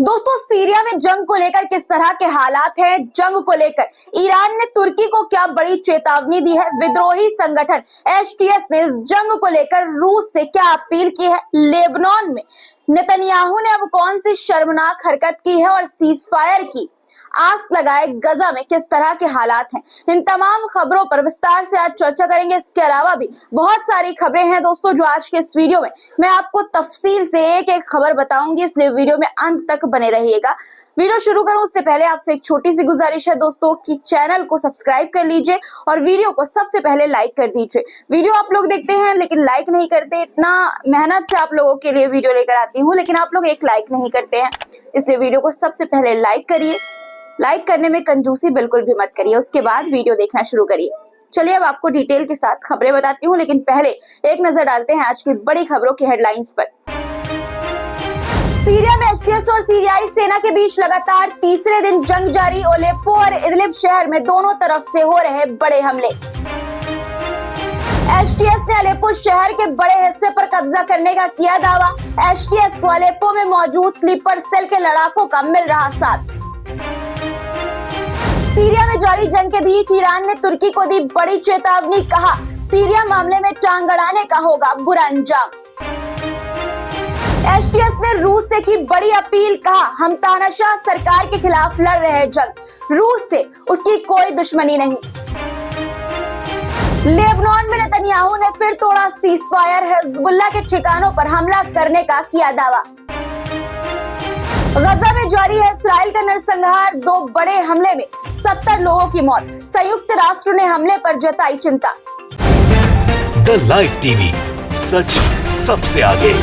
दोस्तों, सीरिया में जंग को लेकर किस तरह के हालात हैं? जंग को लेकर ईरान ने तुर्की को क्या बड़ी चेतावनी दी है? विद्रोही संगठन एचटीएस ने इस जंग को लेकर रूस से क्या अपील की है? लेबनान में नेतन्याहू ने अब कौन सी शर्मनाक हरकत की है और सीजफायर की आस लगाए? गजा में किस तरह के हालात हैं? इन तमाम खबरों पर विस्तार से आज चर्चा करेंगे। इसके अलावा भी बहुत सारी खबरें हैं दोस्तों, जो आज के इस वीडियो में मैं आपको तफसील से एक एक खबर बताऊंगी, इसलिए वीडियो में अंत तक बने रहिएगा। वीडियो शुरू करूं उससे पहले आपसे एक छोटी सी गुजारिश है दोस्तों कि चैनल को सब्सक्राइब कर लीजिए और वीडियो को सबसे पहले लाइक कर दीजिए। वीडियो आप लोग देखते हैं लेकिन लाइक नहीं करते। इतना मेहनत से आप लोगों के लिए वीडियो लेकर आती हूँ, लेकिन आप लोग एक लाइक नहीं करते हैं, इसलिए वीडियो को सबसे पहले लाइक करिए। लाइक करने में कंजूसी बिल्कुल भी मत करिए, उसके बाद वीडियो देखना शुरू करिए। चलिए अब आपको डिटेल के साथ खबरें बताती हूँ, लेकिन पहले एक नजर डालते हैं आज की बड़ी खबरों की हेडलाइंस पर। सीरिया में एचटीएस और सीरियाई सेना के बीच लगातार तीसरे दिन जंग जारी। अलेप्पो और इदलिब शहर में दोनों तरफ से हो रहे बड़े हमले। एचटीएस ने अलेप्पो शहर के बड़े हिस्से पर कब्जा करने का किया दावा। एचटीएस को अलेप्पो में मौजूद स्लीपर सेल के लड़ाकों का मिल रहा साथ। सीरिया में जारी जंग के बीच ईरान ने तुर्की को दी बड़ी चेतावनी। कहा, सीरिया मामले में टांग अड़ाने का होगा बुरा अंजाम। एचटीएस ने रूस से की बड़ी अपील। कहा, हम तानाशाह सरकार के खिलाफ लड़ रहे हैं जंग, रूस से उसकी कोई दुश्मनी नहीं। लेबनान में नेतन्याहू ने फिर तोड़ा सीजफायर, हिजबुल्लाह के ठिकानों पर हमला करने का किया दावा। गजा में जारी है इस्राइल का नरसंहार, दो बड़े हमले में 70 लोगों की मौत। संयुक्त राष्ट्र ने हमले पर जताई चिंता। द लाइव टीवी, सच सबसे आगे।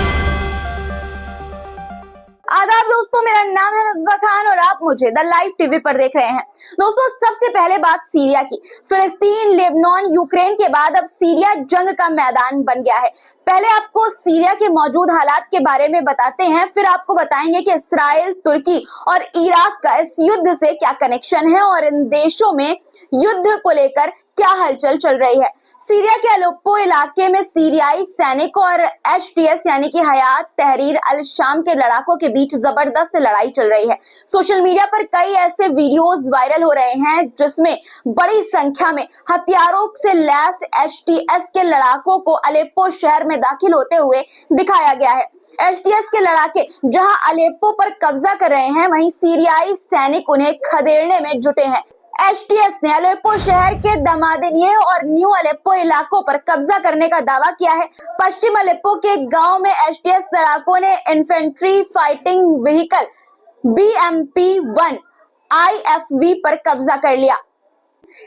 आदाब दोस्तों, मेरा नाम है मिसबा खान और आप मुझे द लाइव टीवी पर देख रहे हैं। दोस्तों, सबसे पहले बात सीरिया की। फिलिस्तीन, लेबनान, यूक्रेन के बाद अब सीरिया जंग का मैदान बन गया है। पहले आपको सीरिया के मौजूद हालात के बारे में बताते हैं, फिर आपको बताएंगे कि इस्राइल, तुर्की और इराक का इस युद्ध से क्या कनेक्शन है और इन देशों में युद्ध को लेकर क्या हलचल चल रही है। सीरिया के अलेप्पो इलाके में सीरियाई सैनिकों और एचटीएस यानी कि हयात तहरीर अल शाम के लड़ाकों के बीच जबरदस्त लड़ाई चल रही है। सोशल मीडिया पर कई ऐसे वीडियोस वायरल हो रहे हैं जिसमें बड़ी संख्या में हथियारों से लैस एचटीएस के लड़ाकों को अलेप्पो शहर में दाखिल होते हुए दिखाया गया है। एचटीएस के लड़ाके जहां अलेप्पो पर कब्जा कर रहे हैं, वहीं सीरियाई सैनिक उन्हें खदेड़ने में जुटे हैं। एचटीएस ने अलेप्पो शहर के दमादिनिये और न्यू अलेप्पो इलाकों पर कब्जा करने का दावा किया है। पश्चिम अलेप्पो के गांव में एचटीएस लड़ाकों ने infantry fighting vehicle BMP-1 IFV पर कब्जा कर लिया।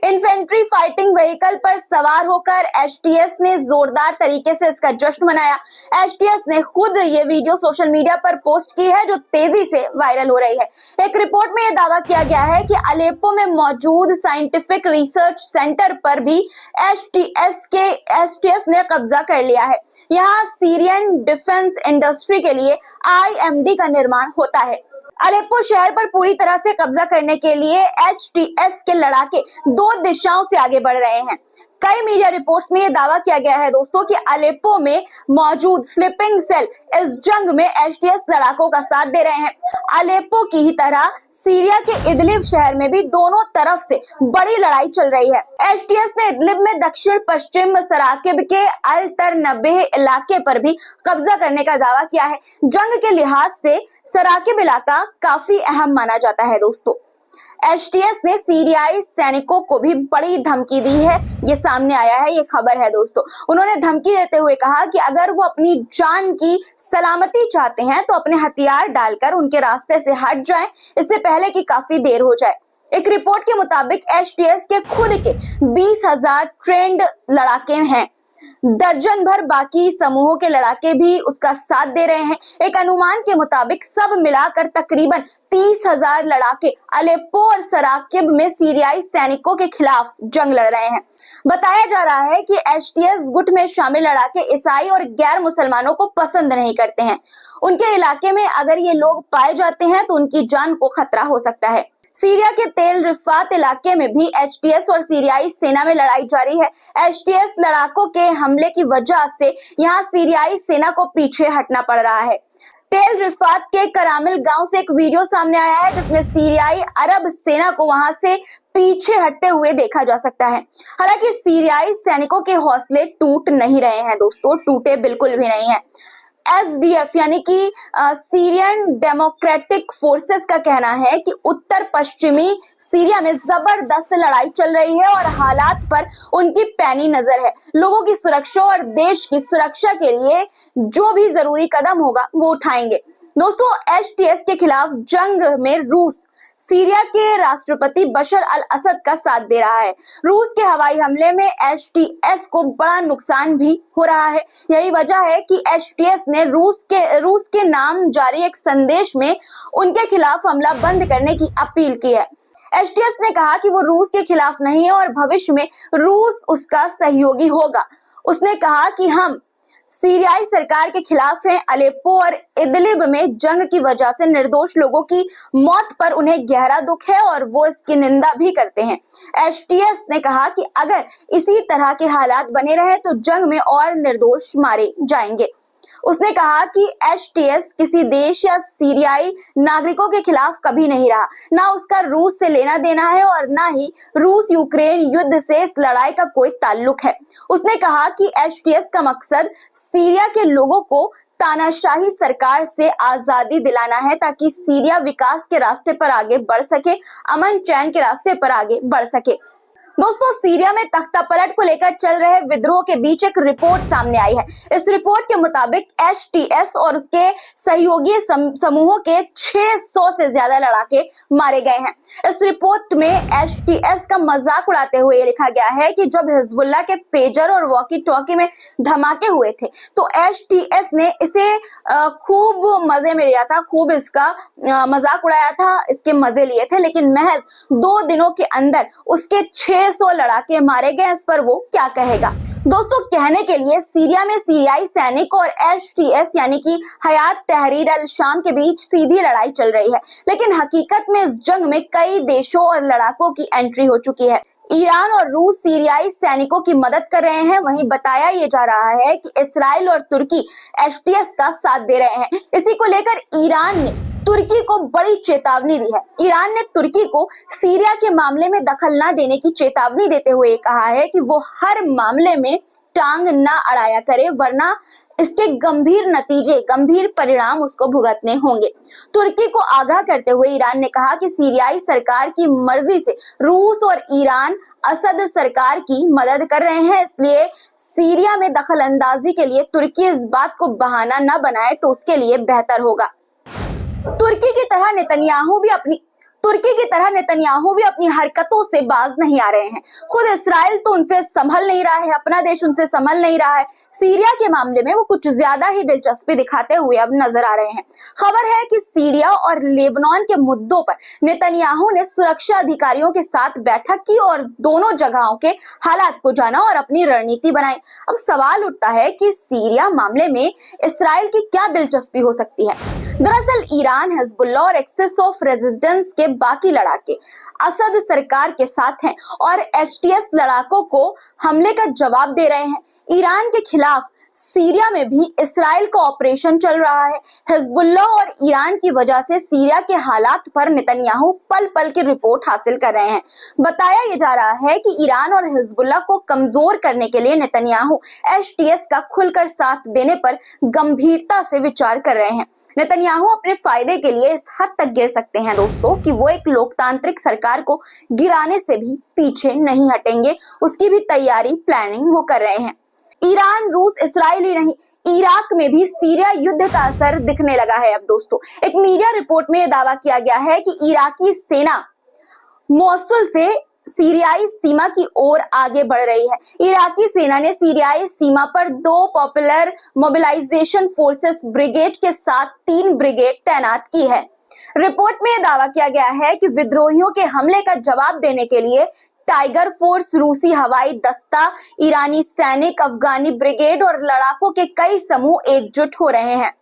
इन्फेंट्री फाइटिंग व्हीकल पर सवार होकर एचटीएस ने जोरदार तरीके से इसका जश्न मनाया। एचटीएस ने खुद ये वीडियो सोशल मीडिया पर पोस्ट की है, जो तेजी से वायरल हो रही है। एक रिपोर्ट में यह दावा किया गया है कि अलेप्पो में मौजूद साइंटिफिक रिसर्च सेंटर पर भी एचटीएस ने कब्जा कर लिया है। यहाँ सीरियन डिफेंस इंडस्ट्री के लिए IMD का निर्माण होता है। अलेप्पो शहर पर पूरी तरह से कब्जा करने के लिए एचटीएस के लड़ाके दो दिशाओं से आगे बढ़ रहे हैं। कई मीडिया रिपोर्ट्स में यह दावा किया गया है दोस्तों कि अलेप्पो में मौजूद स्लीपिंग सेल इस जंग में एचटीएस लड़ाकों का साथ दे रहे हैं। अलेप्पो की ही तरह सीरिया के इदलिब शहर में भी दोनों तरफ से बड़ी लड़ाई चल रही है। एचटीएस ने इदलिब में दक्षिण पश्चिम सराकिब के अल तरनबेह इलाके पर भी कब्जा करने का दावा किया है। जंग के लिहाज से सराकिब इलाका काफी अहम माना जाता है दोस्तों। एचटीएस ने सीरियाई सैनिकों को भी बड़ी धमकी दी है, ये सामने आया है, ये खबर है दोस्तों। उन्होंने धमकी देते हुए कहा कि अगर वो अपनी जान की सलामती चाहते हैं तो अपने हथियार डालकर उनके रास्ते से हट जाएं, इससे पहले कि काफी देर हो जाए। एक रिपोर्ट के मुताबिक एचटीएस के खुद के 20,000 ट्रेंड लड़ाके हैं, दर्जन भर बाकी समूहों के लड़ाके भी उसका साथ दे रहे हैं। एक अनुमान के मुताबिक सब मिलाकर तकरीबन 30,000 लड़ाके अलेप्पो और सराकिब में सीरियाई सैनिकों के खिलाफ जंग लड़ रहे हैं। बताया जा रहा है कि एचटीएस गुट में शामिल लड़ाके ईसाई और गैर मुसलमानों को पसंद नहीं करते हैं। उनके इलाके में अगर ये लोग पाए जाते हैं तो उनकी जान को खतरा हो सकता है। सीरिया के तेल रिफात इलाके में भी एचटीएस और सीरियाई सेना में लड़ाई जारी है। एचटीएस लड़ाकों के हमले की वजह से यहाँ सीरियाई सेना को पीछे हटना पड़ रहा है। तेल रिफात के करामिल गांव से एक वीडियो सामने आया है जिसमें सीरियाई अरब सेना को वहां से पीछे हटते हुए देखा जा सकता है। हालांकि सीरियाई सैनिकों के हौसले टूट नहीं रहे हैं दोस्तों, टूटे बिल्कुल भी नहीं है। एसडीएफ यानी कि सीरियन डेमोक्रेटिक फोर्सेस का कहना है कि उत्तर पश्चिमी सीरिया में जबरदस्त लड़ाई चल रही है और हालात पर उनकी पैनी नजर है। लोगों की सुरक्षा और देश की सुरक्षा के लिए जो भी जरूरी कदम होगा वो उठाएंगे। दोस्तों, एचटीएस के खिलाफ जंग में रूस सीरिया के राष्ट्रपति बशर अल असद का साथ दे रहा है। रूस के हवाई हमले में एचटीएस को बड़ा नुकसान भी हो रहा है। यही वजह है कि एचटीएस ने रूस के नाम जारी एक संदेश में उनके खिलाफ हमला बंद करने की अपील की है। एचटीएस ने कहा कि वो रूस के खिलाफ नहीं है और भविष्य में रूस उसका सहयोगी होगा। उसने कहा कि हम सीरियाई सरकार के खिलाफ हैं। अलेप्पो और इदलिब में जंग की वजह से निर्दोष लोगों की मौत पर उन्हें गहरा दुख है और वो इसकी निंदा भी करते हैं। एचटीएस ने कहा कि अगर इसी तरह के हालात बने रहे तो जंग में और निर्दोष मारे जाएंगे। उसने कहा कि एचटीएस किसी देश या सीरियाई नागरिकों के खिलाफ कभी नहीं रहा, ना उसका रूस से लेना देना है और ना ही रूस यूक्रेन युद्ध से इस लड़ाई का कोई ताल्लुक है। उसने कहा कि एचटीएस का मकसद सीरिया के लोगों को तानाशाही सरकार से आजादी दिलाना है ताकि सीरिया विकास के रास्ते पर आगे बढ़ सके, अमन चैन के रास्ते पर आगे बढ़ सके। दोस्तों, सीरिया में तख्ता पलट को लेकर चल रहे विद्रोह के बीच एक रिपोर्ट सामने आई है। इस रिपोर्ट के मुताबिक एचटीएस और उसके सहयोगी समूहों के 600 से ज्यादा लड़ाके मारे गए हैं। इस रिपोर्ट में एचटीएस का मजाक उड़ाते हुए लिखा गया है कि जब हिजबुल्लाह के पेजर और वॉकी टॉकी में धमाके हुए थे तो एचटीएस ने इसे खूब मजे में लिया था, खूब इसका मजाक उड़ाया था, इसके मजे लिए थे, लेकिन महज 2 दिनों के अंदर उसके 600 लड़ाके मारे गए। इस पर वो क्या कहेगा? दोस्तों, कहने के लिए सीरिया में सीरियाई सैनिक और एचटीएस यानी कि हयात तहरीर अल शाम के बीच सीधी लड़ाई चल रही है, लेकिन हकीकत में इस जंग में कई देशों और लड़ाकों की एंट्री हो चुकी है। ईरान और रूस सीरियाई सैनिकों की मदद कर रहे हैं। वहीं बताया ये जा रहा है कि इसराइल और तुर्की एचटीएस का साथ दे रहे हैं। इसी को लेकर ईरान ने तुर्की को बड़ी चेतावनी दी है। ईरान ने तुर्की को सीरिया के मामले में दखल न देने की चेतावनी देते हुए कहा है कि वो हर मामले में टांग न अड़ाया करे, वरना इसके गंभीर परिणाम उसको भुगतने होंगे। तुर्की को आगाह करते हुए ईरान ने कहा कि सीरियाई सरकार की मर्जी से रूस और ईरान असद सरकार की मदद कर रहे हैं, इसलिए सीरिया में दखल अंदाजी के लिए तुर्की इस बात को बहाना न बनाए तो उसके लिए बेहतर होगा। तुर्की की तरह नेतन्याहू भी अपनी हरकतों से बाज नहीं आ रहे हैं। खुद इसराइल तो उनसे संभल नहीं रहा है, अपना देश उनसे संभल नहीं रहा है। सीरिया के मामले में वो कुछ ज्यादा ही दिलचस्पी दिखाते हुए अब नजर आ रहे हैं। खबर है कि सीरिया और लेबनान के मुद्दों पर नेतन्याहू ने सुरक्षा अधिकारियों के साथ बैठक की और दोनों जगहों के हालात को जाना और अपनी रणनीति बनाई। अब सवाल उठता है कि सीरिया मामले में इसराइल की क्या दिलचस्पी हो सकती है? दरअसल ईरान, हिजबुल्लाह और एक्सिस ऑफ रेजिस्टेंस के बाकी लड़ाके असद सरकार के साथ हैं और एचटीएस लड़ाकों को हमले का जवाब दे रहे हैं। ईरान के खिलाफ सीरिया में भी इसराइल का ऑपरेशन चल रहा है। हिजबुल्लाह और ईरान की वजह से सीरिया के हालात पर नेतन्याहू पल पल की रिपोर्ट हासिल कर रहे हैं। बताया यह जा रहा है कि ईरान और हिजबुल्लाह को कमजोर करने के लिए नेतन्याहू एचटीएस का खुलकर साथ देने पर गंभीरता से विचार कर रहे हैं। नेतन्याहू अपने फायदे के लिए इस हद तक गिर सकते हैं दोस्तों कि वो एक लोकतांत्रिक सरकार को गिराने से भी पीछे नहीं हटेंगे। उसकी भी तैयारी, प्लानिंग वो कर रहे हैं। ईरान, रूस, इसराइल ही नहीं, इराक में भी सीरिया युद्ध का असर दिखने लगा है। अब दोस्तों, एक मीडिया रिपोर्ट में दावा किया गया है कि इराकी सेना मोसुल से सीरियाई सीमा की ओर आगे बढ़ रही है। इराकी सेना ने सीरियाई सीमा पर 2 पॉपुलर मोबिलाइजेशन फोर्सेस ब्रिगेड के साथ 3 ब्रिगेड तैनात की है। रिपोर्ट में दावा किया गया है कि विद्रोहियों के हमले का जवाब देने के लिए टाइगर फोर्स, रूसी हवाई दस्ता, ईरानी सैनिक, अफगानी ब्रिगेड और लड़ाकों के कई समूह एकजुट हो रहे हैं।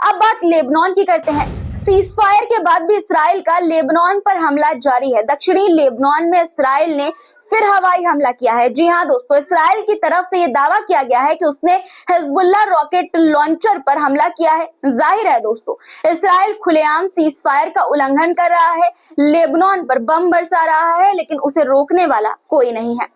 अब बात लेबनान की करते हैं। सीजफायर के बाद भी इसराइल का लेबनान पर हमला जारी है। दक्षिणी लेबनान में इसराइल ने फिर हवाई हमला किया है। जी हां दोस्तों, इसराइल की तरफ से यह दावा किया गया है कि उसने हिजबुल्लाह रॉकेट लॉन्चर पर हमला किया है। जाहिर है दोस्तों, इसराइल खुलेआम सीज फायर का उल्लंघन कर रहा है, लेबनान पर बम बरसा रहा है, लेकिन उसे रोकने वाला कोई नहीं है।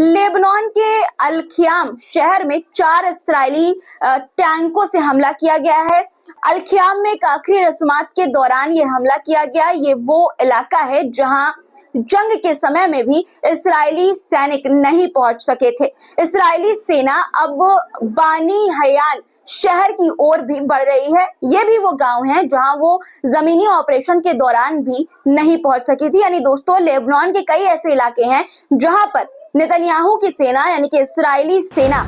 लेबनान के अल-ख्याम शहर में 4 इस्राएली टैंकों से हमला किया गया है। अल-ख्याम में एक आखिरी रस्मात के दौरान ये हमला किया गया। ये वो इलाका है जहां जंग के समय में भी इस्राएली सैनिक नहीं पहुंच सके थे। इस्राएली सेना अब बानी हयान शहर की ओर भी बढ़ रही है। ये भी वो गांव है जहां वो जमीनी ऑपरेशन के दौरान भी नहीं पहुंच सकी थी। यानी दोस्तों, लेबनान के कई ऐसे इलाके हैं जहां पर नेतन्याहू की सेना यानी कि इस्राएली सेना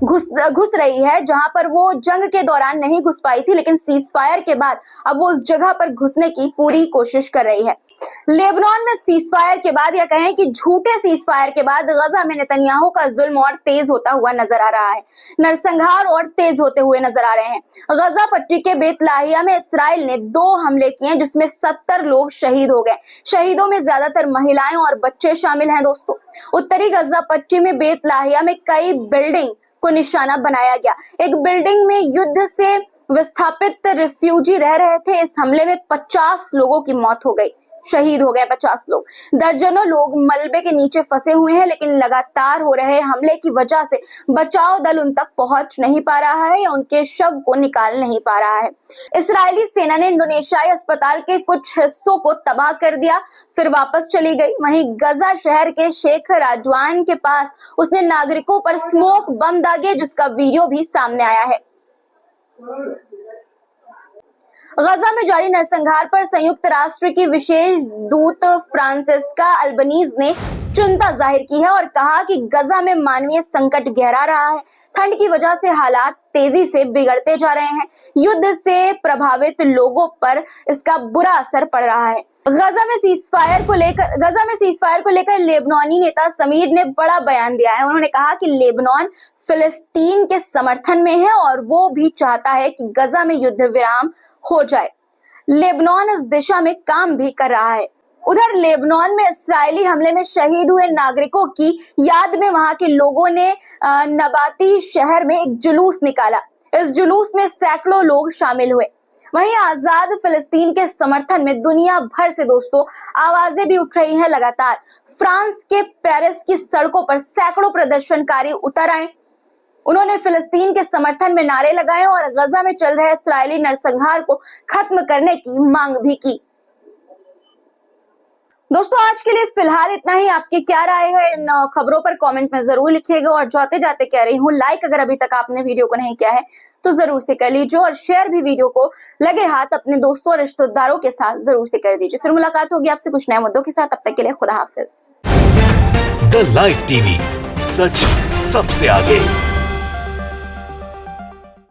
घुस रही है, जहां पर वो जंग के दौरान नहीं घुस पाई थी, लेकिन सीज फायर के बाद अब वो उस जगह पर घुसने की पूरी कोशिश कर रही है। लेबनान में सीज फायर के बाद, या कहें कि झूठे सीज फायर के बाद, गजा में नेतन्याहू का जुल्म और तेज होता हुआ नजर आ रहा है। नरसंहार और तेज होते हुए नजर आ रहे हैं। गजा पट्टी के बेतलाहिया में इसराइल ने 2 हमले किए, जिसमें 70 लोग शहीद हो गए। शहीदों में ज्यादातर महिलाएं और बच्चे शामिल हैं। दोस्तों, उत्तरी गजा पट्टी में बेतलाहिया में कई बिल्डिंग को निशाना बनाया गया। एक बिल्डिंग में युद्ध से विस्थापित रिफ्यूजी रह रहे थे। इस हमले में 50 लोगों की मौत हो गई, शहीद हो गए 50 लोग। दर्जनों लोग मलबे के नीचे फंसे हुए हैं, लेकिन लगातार हो रहे हमले की वजह से बचाव दल उन तक पहुंच नहीं पा रहा है या उनके शव को निकाल नहीं पा रहा है। इस्राएली सेना ने इंडोनेशियाई अस्पताल के कुछ हिस्सों को तबाह कर दिया, फिर वापस चली गई। वहीं गजा शहर के शेख राजवान के पास उसने नागरिकों पर स्मोक बम दागे, जिसका वीडियो भी सामने आया है। गजा में जारी नरसंहार पर संयुक्त राष्ट्र की विशेष दूत फ्रांसिस्का अल्बनीज ने चिंता जाहिर की है और कहा कि गजा में मानवीय संकट गहरा रहा है। ठंड की वजह से हालात तेजी से बिगड़ते जा रहे हैं। युद्ध से प्रभावित लोगों पर इसका बुरा असर पड़ रहा है। गजा में सीज फायर को लेकर लेबनानी नेता समीर ने बड़ा बयान दिया है। उन्होंने कहा कि लेबनान फिलिस्तीन के समर्थन में है और वो भी चाहता है कि गजा में युद्ध विराम हो जाए। लेबनान इस दिशा में काम भी कर रहा है। उधर लेबनान में इस्राएली हमले में शहीद हुए नागरिकों की याद में वहां के लोगों ने नबाती शहर में एक जुलूस निकाला। इस जुलूस में सैकड़ों लोग शामिल हुए। वहीं आजाद फिलिस्तीन के समर्थन में दुनिया भर से दोस्तों आवाजें भी उठ रही हैं लगातार। फ्रांस के पेरिस की सड़कों पर सैकड़ों प्रदर्शनकारी उतर आए। उन्होंने फिलिस्तीन के समर्थन में नारे लगाए और गजा में चल रहे इस्राएली नरसंहार को खत्म करने की मांग भी की। दोस्तों, आज के लिए फिलहाल इतना ही। आपकी क्या राय है इन खबरों पर कमेंट में जरूर लिखिएगा। और जाते जाते कह रही हूँ, लाइक अगर अभी तक आपने वीडियो को नहीं किया है तो जरूर से कर लीजिए और शेयर भी वीडियो को लगे हाथ अपने दोस्तों और रिश्तेदारों के साथ जरूर से कर दीजिए। फिर मुलाकात होगी आपसे कुछ नए मुद्दों के साथ। तब तक के लिए खुदा हाफिज। द लाइव टीवी, सच सबसे आगे।